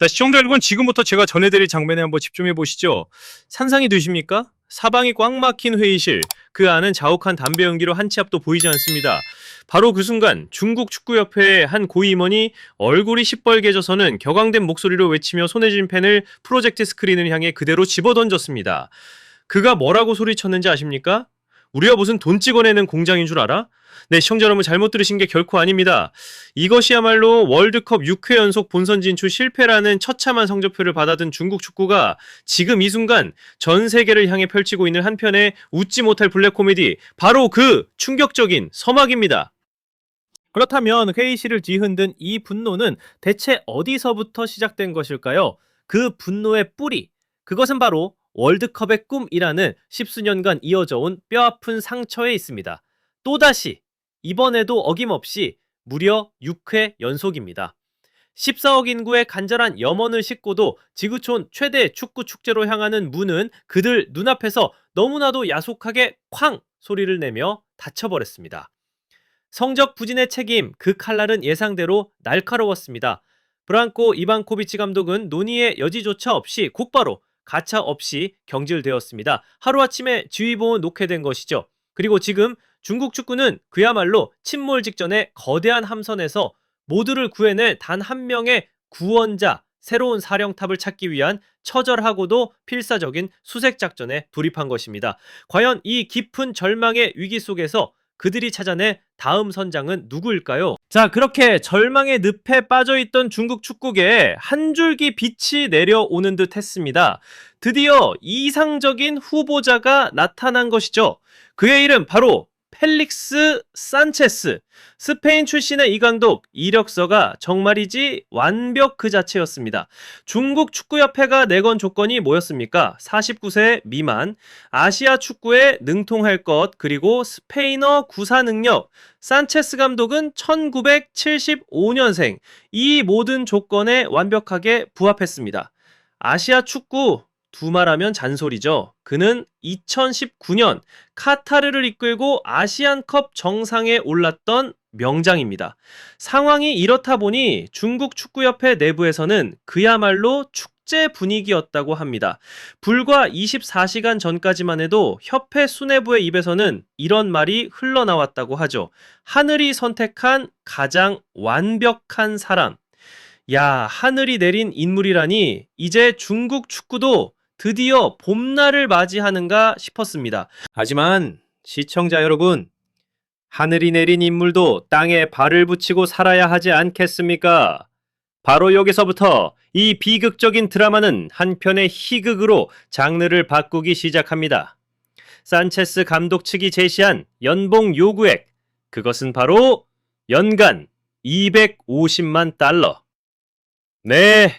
자, 시청자 여러분, 지금부터 제가 전해드릴 장면에 한번 집중해 보시죠. 상상이 되십니까? 사방이 꽉 막힌 회의실, 그 안은 자욱한 담배 연기로 한 치 앞도 보이지 않습니다. 바로 그 순간 중국 축구협회의 한 고위임원이 얼굴이 시뻘개져서는 격앙된 목소리로 외치며 손에 쥔 펜을 프로젝트 스크린을 향해 그대로 집어던졌습니다. 그가 뭐라고 소리쳤는지 아십니까? 우리가 무슨 돈 찍어내는 공장인 줄 알아? 네, 시청자 여러분, 잘못 들으신 게 결코 아닙니다. 이것이야말로 월드컵 6회 연속 본선 진출 실패라는 처참한 성적표를 받아든 중국 축구가 지금 이 순간 전 세계를 향해 펼치고 있는 한편의 웃지 못할 블랙 코미디, 바로 그 충격적인 서막입니다. 그렇다면 회의실을 뒤흔든 이 분노는 대체 어디서부터 시작된 것일까요? 그 분노의 뿌리, 그것은 바로 월드컵의 꿈이라는 십수년간 이어져 온 뼈아픈 상처에 있습니다. 또다시 이번에도 어김없이 무려 6회 연속입니다. 14억 인구의 간절한 염원을 싣고도 지구촌 최대 축구 축제로 향하는 문은 그들 눈앞에서 너무나도 야속하게 쾅 소리를 내며 닫혀버렸습니다. 성적 부진의 책임, 그 칼날은 예상대로 날카로웠습니다. 브랑코 이반코비치 감독은 논의의 여지조차 없이 곧바로 가차 없이 경질되었습니다. 하루아침에 지휘봉은 놓게 된 것이죠. 그리고 지금 중국 축구는 그야말로 침몰 직전의 거대한 함선에서 모두를 구해낼 단 한 명의 구원자, 새로운 사령탑을 찾기 위한 처절하고도 필사적인 수색작전에 돌입한 것입니다. 과연 이 깊은 절망의 위기 속에서 그들이 찾아낼 다음 선장은 누구일까요? 자, 그렇게 절망의 늪에 빠져있던 중국 축구계에 한 줄기 빛이 내려오는 듯 했습니다. 드디어 이상적인 후보자가 나타난 것이죠. 그의 이름 바로 펠릭스 산체스. 스페인 출신의 이 감독, 이력서가 정말이지 완벽 그 자체였습니다. 중국 축구협회가 내건 조건이 뭐였습니까? 49세 미만, 아시아 축구에 능통할 것, 그리고 스페인어 구사 능력. 산체스 감독은 1975년생. 이 모든 조건에 완벽하게 부합했습니다. 아시아 축구, 두말하면 잔소리죠. 그는 2019년 카타르를 이끌고 아시안컵 정상에 올랐던 명장입니다. 상황이 이렇다 보니 중국 축구협회 내부에서는 그야말로 축제 분위기였다고 합니다. 불과 24시간 전까지만 해도 협회 수뇌부의 입에서는 이런 말이 흘러나왔다고 하죠. 하늘이 선택한 가장 완벽한 사람. 야, 하늘이 내린 인물이라니 이제 중국 축구도 드디어 봄날을 맞이하는가 싶었습니다. 하지만 시청자 여러분, 하늘이 내린 인물도 땅에 발을 붙이고 살아야 하지 않겠습니까? 바로 여기서부터 이 비극적인 드라마는 한편의 희극으로 장르를 바꾸기 시작합니다. 산체스 감독 측이 제시한 연봉 요구액, 그것은 바로 연간 250만 달러. 네,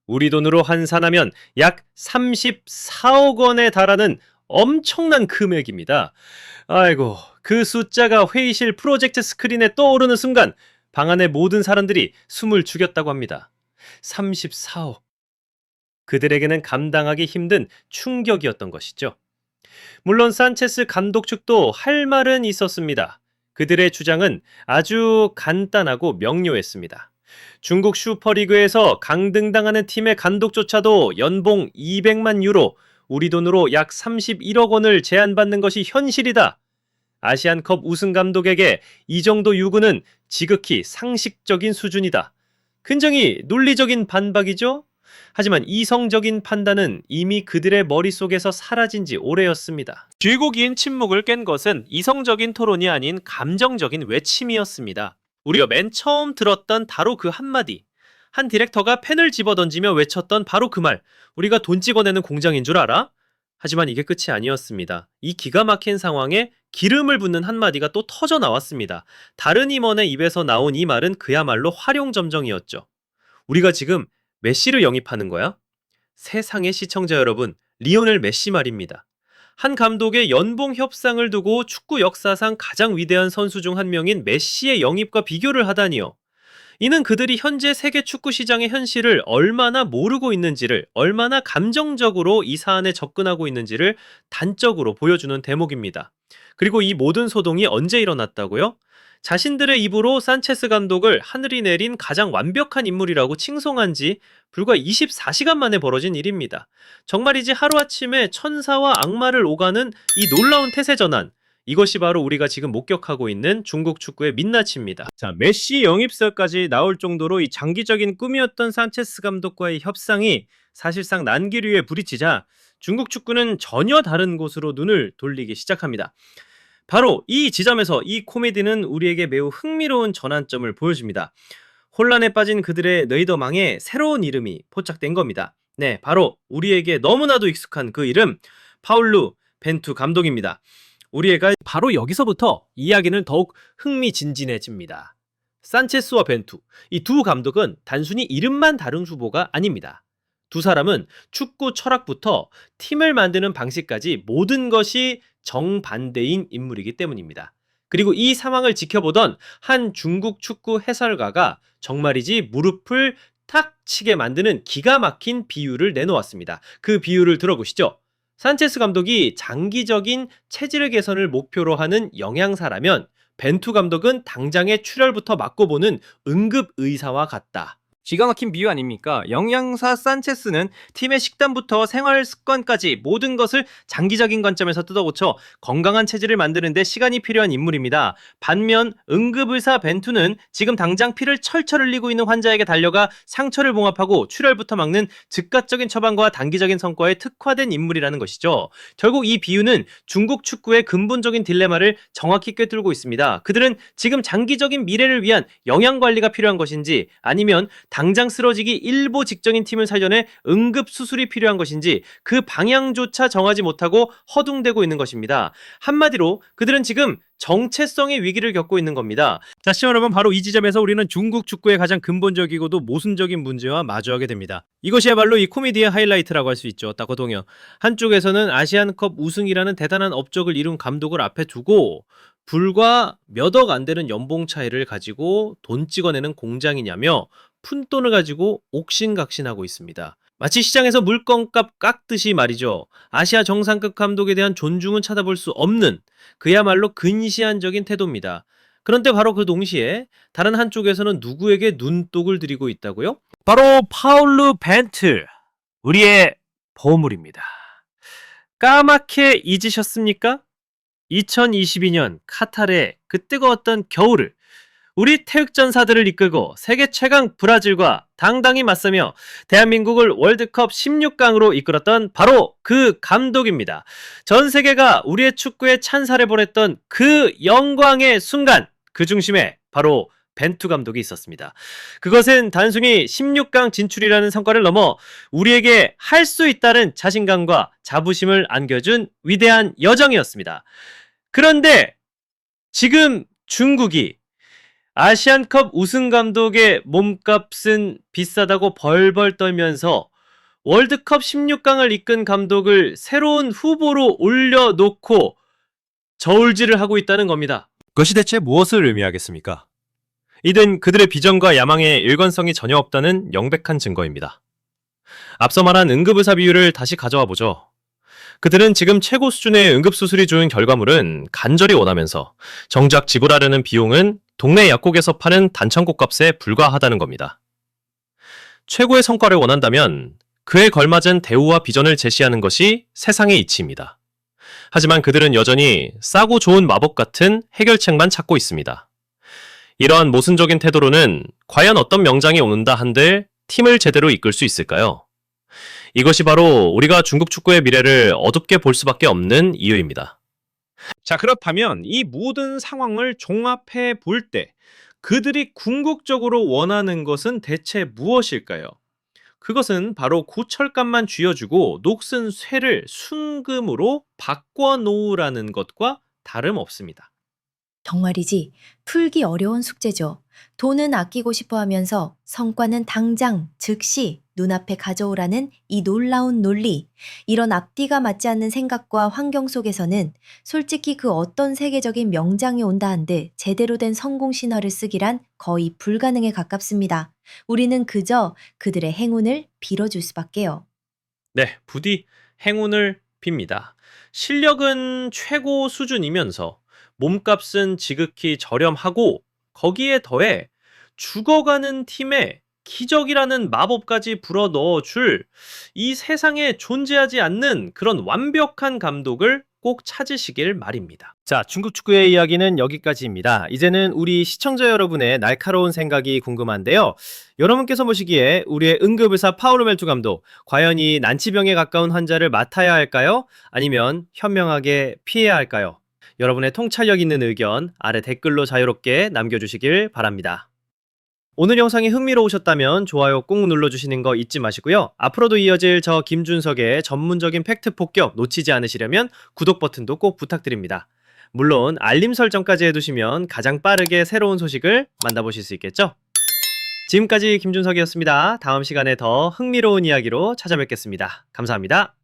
우리 돈으로 환산하면 약 34억 원에 달하는 엄청난 금액입니다. 아이고, 그 숫자가 회의실 프로젝트 스크린에 떠오르는 순간 방 안의 모든 사람들이 숨을 죽였다고 합니다. 34억. 그들에게는 감당하기 힘든 충격이었던 것이죠. 물론 산체스 감독 측도 할 말은 있었습니다. 그들의 주장은 아주 간단하고 명료했습니다. 중국 슈퍼리그에서 강등당하는 팀의 감독조차도 연봉 200만 유로, 우리 돈으로 약 31억 원을 제한받는 것이 현실이다. 아시안컵 우승 감독에게 이 정도 요구는 지극히 상식적인 수준이다. 굉장히 논리적인 반박이죠? 하지만 이성적인 판단은 이미 그들의 머릿속에서 사라진 지 오래였습니다. 길고 긴 침묵을 깬 것은 이성적인 토론이 아닌 감정적인 외침이었습니다. 우리가 맨 처음 들었던 바로 그 한마디. 한 디렉터가 펜을 집어던지며 외쳤던 바로 그 말. 우리가 돈 찍어내는 공장인 줄 알아? 하지만 이게 끝이 아니었습니다. 이 기가 막힌 상황에 기름을 붓는 한마디가 또 터져 나왔습니다. 다른 임원의 입에서 나온 이 말은 그야말로 활용점정이었죠. 우리가 지금 메시를 영입하는 거야? 세상의 시청자 여러분, 리오넬 메시 말입니다. 한 감독의 연봉 협상을 두고 축구 역사상 가장 위대한 선수 중 한 명인 메시의 영입과 비교를 하다니요. 이는 그들이 현재 세계 축구 시장의 현실을 얼마나 모르고 있는지를, 얼마나 감정적으로 이 사안에 접근하고 있는지를 단적으로 보여주는 대목입니다. 그리고 이 모든 소동이 언제 일어났다고요? 자신들의 입으로 산체스 감독을 하늘이 내린 가장 완벽한 인물이라고 칭송한 지 불과 24시간 만에 벌어진 일입니다. 정말이지 하루아침에 천사와 악마를 오가는 이 놀라운 태세 전환, 이것이 바로 우리가 지금 목격하고 있는 중국 축구의 민낯입니다. 자, 메시 영입설까지 나올 정도로 이 장기적인 꿈이었던 산체스 감독과의 협상이 사실상 난기류에 부딪히자 중국 축구는 전혀 다른 곳으로 눈을 돌리기 시작합니다. 바로 이 지점에서 이 코미디는 우리에게 매우 흥미로운 전환점을 보여줍니다. 혼란에 빠진 그들의 레이더망에 새로운 이름이 포착된 겁니다. 네, 바로 우리에게 너무나도 익숙한 그 이름, 파울루 벤투 감독입니다. 우리가 바로 여기서부터 이야기는 더욱 흥미진진해집니다. 산체스와 벤투, 이 두 감독은 단순히 이름만 다른 후보가 아닙니다. 두 사람은 축구 철학부터 팀을 만드는 방식까지 모든 것이 정반대인 인물이기 때문입니다. 그리고 이 상황을 지켜보던 한 중국 축구 해설가가 정말이지 무릎을 탁 치게 만드는 기가 막힌 비유를 내놓았습니다. 그 비유를 들어보시죠. 산체스 감독이 장기적인 체질 개선을 목표로 하는 영양사라면 벤투 감독은 당장의 출혈부터 막고보는 응급의사와 같다. 기가 막힌 비유 아닙니까? 영양사 산체스는 팀의 식단부터 생활 습관까지 모든 것을 장기적인 관점에서 뜯어고쳐 건강한 체질을 만드는 데 시간이 필요한 인물입니다. 반면 응급의사 벤투는 지금 당장 피를 철철 흘리고 있는 환자에게 달려가 상처를 봉합하고 출혈부터 막는 즉각적인 처방과 단기적인 성과에 특화된 인물이라는 것이죠. 결국 이 비유는 중국 축구의 근본적인 딜레마를 정확히 꿰뚫고 있습니다. 그들은 지금 장기적인 미래를 위한 영양관리가 필요한 것인지, 아니면 당장 쓰러지기 일보 직전인 팀을 살려내 응급 수술이 필요한 것인지 그 방향조차 정하지 못하고 허둥대고 있는 것입니다. 한마디로 그들은 지금 정체성의 위기를 겪고 있는 겁니다. 자, 시청자 여러분, 바로 이 지점에서 우리는 중국 축구의 가장 근본적이고도 모순적인 문제와 마주하게 됩니다. 이것이야말로 이 코미디의 하이라이트라고 할 수 있죠. 따거동요. 한쪽에서는 아시안컵 우승이라는 대단한 업적을 이룬 감독을 앞에 두고 불과 몇 억 안 되는 연봉 차이를 가지고 돈 찍어내는 공장이냐며 푼돈을 가지고 옥신각신하고 있습니다. 마치 시장에서 물건값 깎듯이 말이죠. 아시아 정상급 감독에 대한 존중은 찾아볼 수 없는 그야말로 근시안적인 태도입니다. 그런데 바로 그 동시에 다른 한쪽에서는 누구에게 눈독을 들이고 있다고요? 바로 파울루 벤투, 우리의 보물입니다. 까맣게 잊으셨습니까? 2022년 카타르의 그 뜨거웠던 겨울을 우리 태극전사들을 이끌고 세계 최강 브라질과 당당히 맞서며 대한민국을 월드컵 16강으로 이끌었던 바로 그 감독입니다. 전 세계가 우리의 축구에 찬사를 보냈던 그 영광의 순간, 그 중심에 바로 벤투 감독이 있었습니다. 그것은 단순히 16강 진출이라는 성과를 넘어 우리에게 할 수 있다는 자신감과 자부심을 안겨준 위대한 여정이었습니다. 그런데 지금 중국이 아시안컵 우승 감독의 몸값은 비싸다고 벌벌 떨면서 월드컵 16강을 이끈 감독을 새로운 후보로 올려놓고 저울질을 하고 있다는 겁니다. 그것이 대체 무엇을 의미하겠습니까? 이는 그들의 비전과 야망에 일관성이 전혀 없다는 명백한 증거입니다. 앞서 말한 응급의사 비유를 다시 가져와 보죠. 그들은 지금 최고 수준의 응급수술이 주는 결과물은 간절히 원하면서 정작 지불하려는 비용은 동네 약국에서 파는 단창고 값에 불과하다는 겁니다. 최고의 성과를 원한다면 그에 걸맞은 대우와 비전을 제시하는 것이 세상의 이치입니다. 하지만 그들은 여전히 싸고 좋은 마법 같은 해결책만 찾고 있습니다. 이러한 모순적인 태도로는 과연 어떤 명장이 오는다 한들 팀을 제대로 이끌 수 있을까요? 이것이 바로 우리가 중국 축구의 미래를 어둡게 볼 수밖에 없는 이유입니다. 자, 그렇다면 이 모든 상황을 종합해 볼 때 그들이 궁극적으로 원하는 것은 대체 무엇일까요? 그것은 바로 고철값만 쥐어주고 녹슨 쇠를 순금으로 바꿔놓으라는 것과 다름없습니다. 정말이지 풀기 어려운 숙제죠. 돈은 아끼고 싶어 하면서 성과는 당장, 즉시 눈앞에 가져오라는 이 놀라운 논리. 이런 앞뒤가 맞지 않는 생각과 환경 속에서는 솔직히 그 어떤 세계적인 명장이 온다 한들 제대로 된 성공 신화를 쓰기란 거의 불가능에 가깝습니다. 우리는 그저 그들의 행운을 빌어줄 수밖에요. 네, 부디 행운을 빕니다. 실력은 최고 수준이면서 몸값은 지극히 저렴하고 거기에 더해 죽어가는 팀에 기적이라는 마법까지 불어 넣어줄 이 세상에 존재하지 않는 그런 완벽한 감독을 꼭 찾으시길 말입니다. 자, 중국 축구의 이야기는 여기까지입니다. 이제는 우리 시청자 여러분의 날카로운 생각이 궁금한데요. 여러분께서 보시기에 우리의 응급의사 파울로 멜투 감독, 과연 이 난치병에 가까운 환자를 맡아야 할까요? 아니면 현명하게 피해야 할까요? 여러분의 통찰력 있는 의견 아래 댓글로 자유롭게 남겨주시길 바랍니다. 오늘 영상이 흥미로우셨다면 좋아요 꼭 눌러주시는 거 잊지 마시고요. 앞으로도 이어질 저 김준석의 전문적인 팩트 폭격 놓치지 않으시려면 구독 버튼도 꼭 부탁드립니다. 물론 알림 설정까지 해두시면 가장 빠르게 새로운 소식을 만나보실 수 있겠죠? 지금까지 김준석이었습니다. 다음 시간에 더 흥미로운 이야기로 찾아뵙겠습니다. 감사합니다.